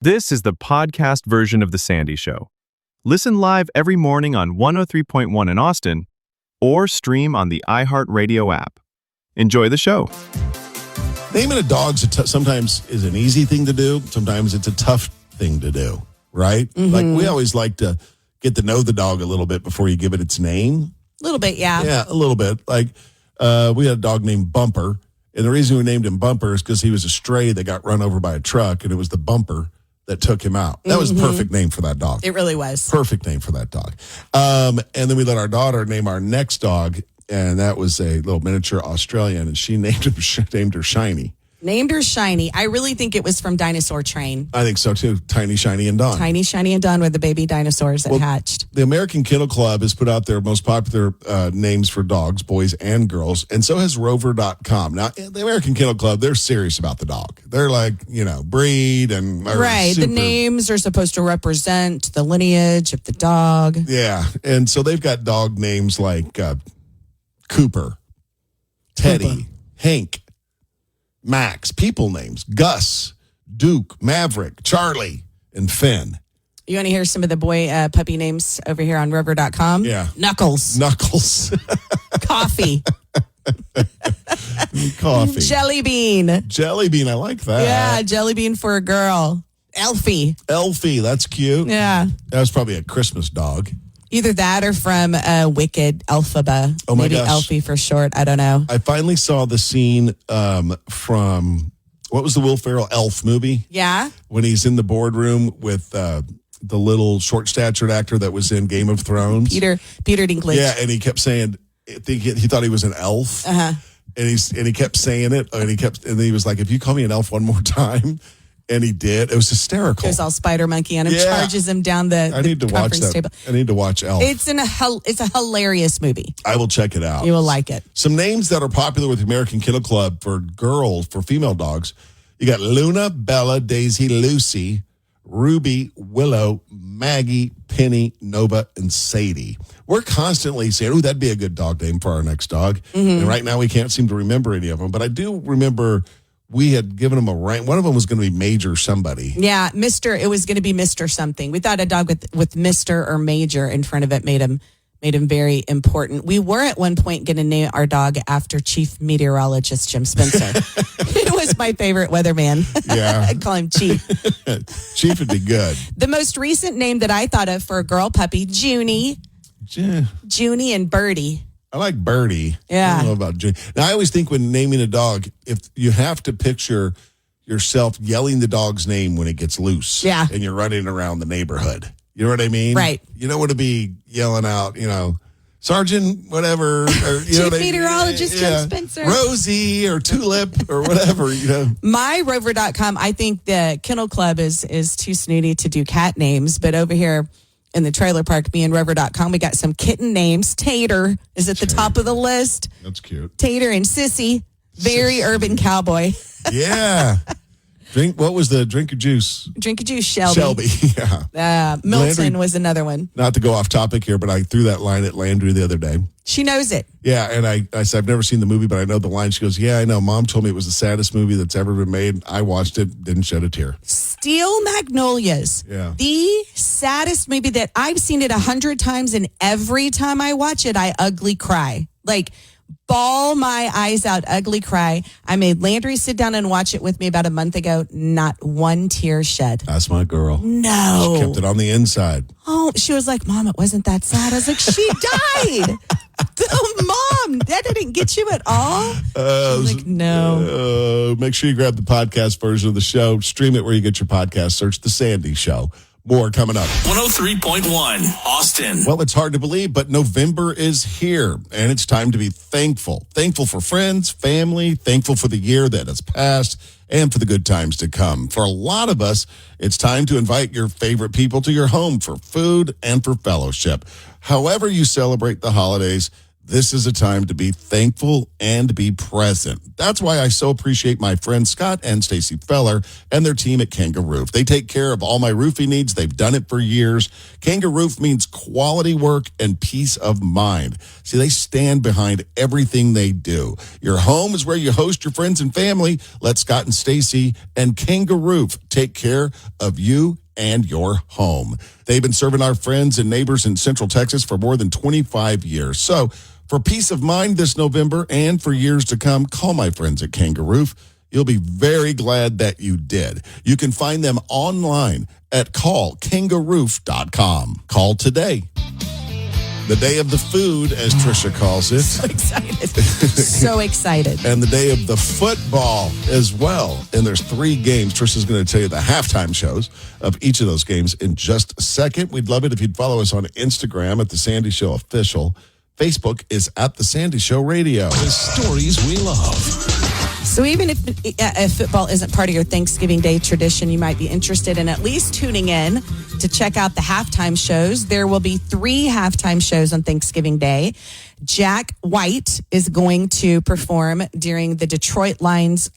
This is the podcast version of The Sandy Show. Listen live every morning on 103.1 in Austin or stream on the iHeartRadio app. Enjoy the show. Naming a dog sometimes is an easy thing to do. Sometimes it's a tough thing to do, right? Mm-hmm. Like we always like to get to know the dog a little bit before you give it its name. A little bit, yeah. Yeah, a little bit. Like we had a dog named Bumper. And the reason we named him Bumper is because he was a stray that got run over by a truck, and it was the bumper that took him out. That was the perfect name for that dog. It really was. Perfect name for that dog. And then we let our daughter name our next dog, and that was a little miniature Australian, and she named her Shiny. Named her Shiny. I really think it was from Dinosaur Train. I think so, too. Tiny, Shiny, and Dawn. Tiny, Shiny, and Dawn were the baby dinosaurs that hatched. The American Kennel Club has put out their most popular names for dogs, boys and girls, and so has Rover.com. Now, the American Kennel Club, they're serious about the dog. They're like, breed and... Right. The names are supposed to represent the lineage of the dog. Yeah. And so they've got dog names like Cooper, Teddy, Hank, Max, people names, Gus, Duke, Maverick, Charlie, and Finn. You want to hear some of the boy puppy names over here on Rover.com? Yeah. Knuckles. Coffee. Coffee. Jelly Bean. Jelly Bean, I like that. Yeah, Jelly Bean for a girl. Elfie, that's cute. Yeah. That was probably a Christmas dog. Either that or from Wicked, Elphaba. Oh, my Maybe gosh. Elfie for short. I don't know. I finally saw the scene from, what was the Will Ferrell Elf movie? Yeah. When he's in the boardroom with the little short-statured actor that was in Game of Thrones. Peter Dinklage. Yeah, and he kept saying, he thought he was an elf. Uh-huh. And he kept saying it, and he was like, if you call me an elf one more time. And he did. It was hysterical. Goes all spider monkey on him, charges him down the conference table. I need to watch Elf. It's a hilarious movie. I will check it out. You will like it. Some names that are popular with the American Kennel Club for girls, for female dogs. You got Luna, Bella, Daisy, Lucy, Ruby, Willow, Maggie, Penny, Nova, and Sadie. We're constantly saying, that'd be a good dog name for our next dog. Mm-hmm. And right now we can't seem to remember any of them. But I do remember... we had given them a rank. One of them was going to be Major somebody. Yeah, Mr. It was going to be Mr. something. We thought a dog with Mr. or Major in front of it made him very important. We were at one point going to name our dog after Chief Meteorologist Jim Spencer. It was my favorite weatherman. Yeah. I'd call him Chief. Chief would be good. The most recent name that I thought of for a girl puppy, Junie. Junie and Birdie. I like Birdie. Yeah. I don't know about Junie. Now, I always think when naming a dog, if you have to picture yourself yelling the dog's name when it gets loose. Yeah. And you're running around the neighborhood. You know what I mean? Right. You don't want to be yelling out, Sergeant, whatever. Or, Chief Meteorologist Jim Spencer. Rosie or Tulip or whatever, My Rover.com, I think the Kennel Club is too snooty to do cat names, but over here in the trailer park, me and Rover.com, we got some kitten names. Tater is at the top of the list. That's cute. Tater and Sissy. Very urban cowboy. Yeah. What was the drink of juice? Drink of juice, Shelby. Yeah. Milton Landry, was another one. Not to go off topic here, but I threw that line at Landry the other day. She knows it. Yeah, and I said, I've never seen the movie, but I know the line. She goes, yeah, I know. Mom told me it was the saddest movie that's ever been made. I watched it, didn't shed a tear. Steel Magnolias. Yeah. The saddest movie that I've seen it 100 times, and every time I watch it, I ugly cry. Like, bawl my eyes out, ugly cry. I made Landry sit down and watch it with me about a month ago. Not one tear shed. That's my girl. No. She kept it on the inside. Oh, she was like, Mom, it wasn't that sad. I was like, she died. Mom, that didn't get you at all? I was like, no. Make sure you grab the podcast version of the show. Stream it where you get your podcast. Search The Sandy Show. More coming up. 103.1 Austin. Well, it's hard to believe, but November is here, and it's time to be thankful. Thankful for friends, family, thankful for the year that has passed, and for the good times to come. For a lot of us, it's time to invite your favorite people to your home for food and for fellowship. However you celebrate the holidays, This is a time to be thankful and be present. That's why I so appreciate my friends Scott and Stacy Feller and their team at Kanga Roof. They take care of all my roofing needs. They've done it for years. Kanga Roof means quality work and peace of mind. See, they stand behind everything they do. Your home is where you host your friends and family. Let Scott and Stacy and Kanga Roof take care of you and your home. They've been serving our friends and neighbors in Central Texas for more than 25 years. So for peace of mind this November and for years to come, call my friends at Kanga Roof. You'll be very glad that you did. You can find them online at callkangaroof.com. Call today. The day of the food, as Tricia calls it. So excited. So excited. And the day of the football as well. And there's 3 games. Tricia's going to tell you the halftime shows of each of those games in just a second. We'd love it if you'd follow us on Instagram at The Sandy Show Official. Facebook is at The Sandy Show Radio. The stories we love. So even if football isn't part of your Thanksgiving Day tradition, you might be interested in at least tuning in to check out the halftime shows. There will be 3 halftime shows on Thanksgiving Day. Jack White is going to perform during the Detroit Lions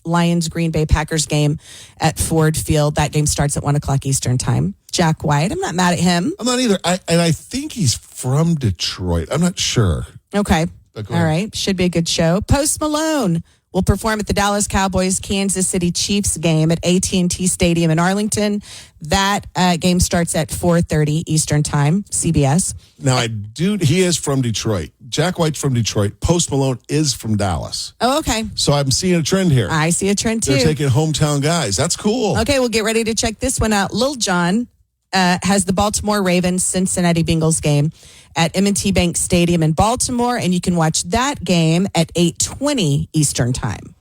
Green Bay Packers game at Ford Field. That game starts at 1 o'clock Eastern time. Jack White, I'm not mad at him. I'm not either. I think he's from Detroit. I'm not sure. Okay. All right. Should be a good show. Post Malone will perform at the Dallas Cowboys Kansas City Chiefs game at AT&T Stadium in Arlington. That game starts at 4:30 Eastern time, CBS. Now, he is from Detroit. Jack White's from Detroit. Post Malone is from Dallas. Oh, okay. So I'm seeing a trend here. I see a trend too. They're taking hometown guys. That's cool. Okay, we'll get ready to check this one out. Lil Jon has the Baltimore Ravens Cincinnati Bengals game at M&T Bank Stadium in Baltimore, and you can watch that game at 8:20 Eastern time.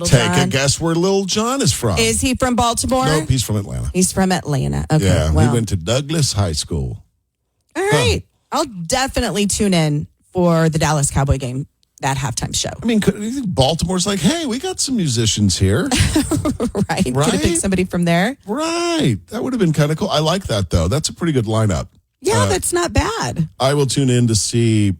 Take a guess where Lil Jon is from. Is he from Baltimore? Nope, he's from Atlanta. He's from Atlanta. Okay, yeah, well. he went to Douglas High School. All right. I'll definitely tune in for the Dallas Cowboy game, that halftime show. I mean, you think Baltimore's like, hey, we got some musicians here. Right. Could have picked somebody from there. Right. That would have been kind of cool. I like that, though. That's a pretty good lineup. Yeah, that's not bad. I will tune in to see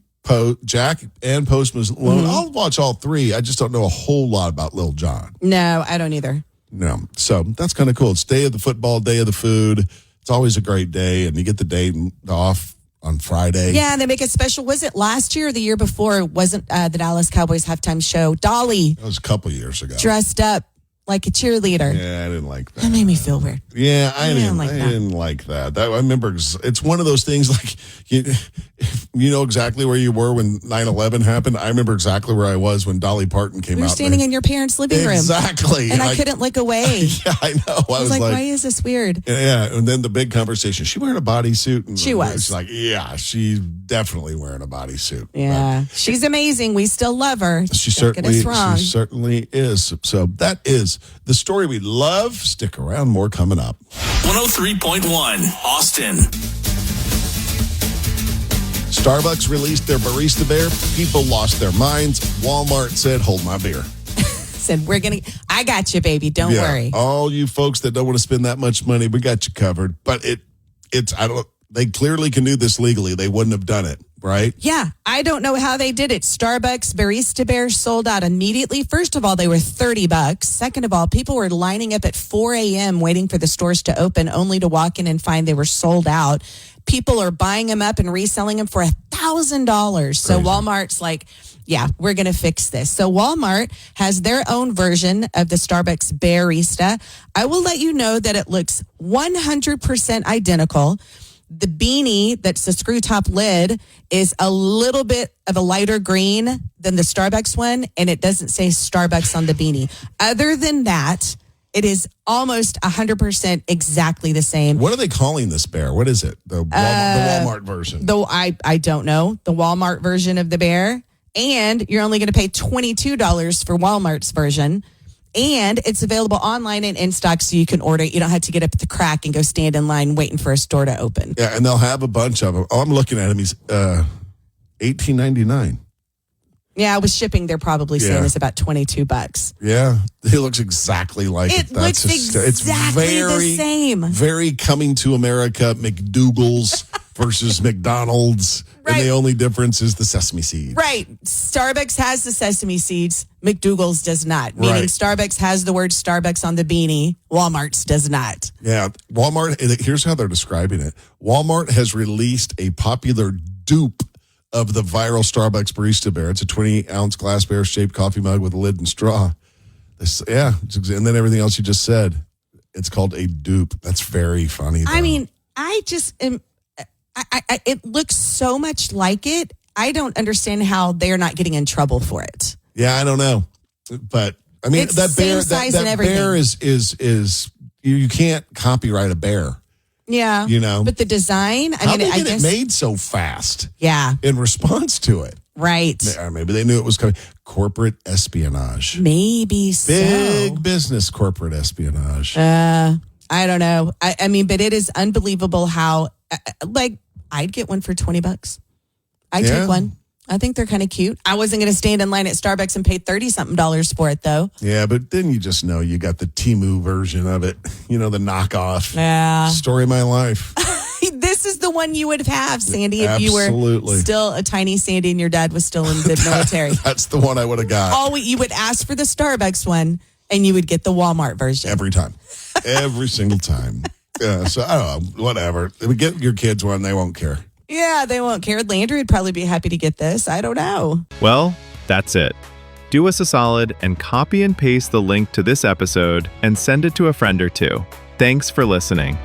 Jack and Post Malone. I'll watch all 3. I just don't know a whole lot about Lil Jon. No, I don't either. No. So that's kind of cool. It's day of the football, day of the food. It's always a great day, and you get the day off on Friday. Yeah, and they make it special. Was it last year or the year before? Wasn't the Dallas Cowboys halftime show? Dolly. That was a couple years ago. Dressed up like a cheerleader. Yeah, I didn't like that. That made me feel weird. Yeah, I didn't like that. I remember it's one of those things like you know exactly where you were when 9/11 happened. I remember exactly where I was when Dolly Parton came out. We were standing in your parents' living room. Exactly. And I couldn't look away. Yeah, I know. I was like, why is this weird? Yeah, and then the big conversation. She wearing a bodysuit? And she was. She's like, yeah, she's definitely wearing a bodysuit. Yeah. But she's amazing. We still love her. She certainly is. So that is the story we love. Stick around. More coming up. 103.1 Austin. Starbucks released their Barista Bear. People lost their minds. Walmart said, hold my beer. Said, I got you, baby. Don't worry. All you folks that don't want to spend that much money, we got you covered. But they clearly can do this legally. They wouldn't have done it, right? Yeah. I don't know how they did it. Starbucks Barista Bear sold out immediately. First of all, they were $30. Second of all, people were lining up at 4 a.m. waiting for the stores to open, only to walk in and find they were sold out. People are buying them up and reselling them for $1,000. So Walmart's like, yeah, we're going to fix this. So Walmart has their own version of the Starbucks Barista. I will let you know that it looks 100% identical. The beanie that's the screw top lid is a little bit of a lighter green than the Starbucks one, and it doesn't say Starbucks on the beanie. Other than that, it is almost 100% exactly the same. What are they calling this bear? What is it? The Walmart version? I don't know. The Walmart version of the bear. And you're only going to pay $22 for Walmart's version. And it's available online and in stock, so you can order it. You don't have to get up at the crack and go stand in line waiting for a store to open. Yeah, and they'll have a bunch of them. Oh, I'm looking at him. He's $18.99. Yeah, with shipping, they're probably saying it's about $22. Yeah, he looks exactly like it. It looks exactly the same. Very coming to America, McDougalls versus McDonald's. And the only difference is the sesame seeds. Right. Starbucks has the sesame seeds. McDougalls does not. Meaning Starbucks has the word Starbucks on the beanie. Walmart's does not. Yeah. Walmart, here's how they're describing it. Walmart has released a popular dupe of the viral Starbucks Barista Bear. It's a 20-ounce glass bear-shaped coffee mug with a lid and straw. And then everything else you just said. It's called a dupe. That's very funny, though. I mean, I just am... it looks so much like it. I don't understand how they're not getting in trouble for it. Yeah, I don't know. But, I mean, It's that same bear, size that and everything. bear is you can't copyright a bear. Yeah. You know? But the design, How I did guess. they get it made so fast Yeah. in response to it? Right. Or maybe they knew it was coming. Corporate espionage. Maybe so. Big business corporate espionage. I don't know. I mean, but it is unbelievable how, I'd get one for $20. I'd take one. I think they're kind of cute. I wasn't going to stand in line at Starbucks and pay $30-something for it, though. Yeah, but then you just know you got the Temu version of it. You know, the knockoff. Yeah. Story of my life. This is the one you would have, Sandy, if you were Absolutely. still a tiny Sandy and your dad was still in the military. That's the one I would have got. You would ask for the Starbucks one, and you would get the Walmart version. Every time. Every single time. Yeah, so I don't know. Whatever. Get your kids one. They won't care. Yeah, they won't care. Landry would probably be happy to get this. I don't know. Well, that's it. Do us a solid and copy and paste the link to this episode and send it to a friend or two. Thanks for listening.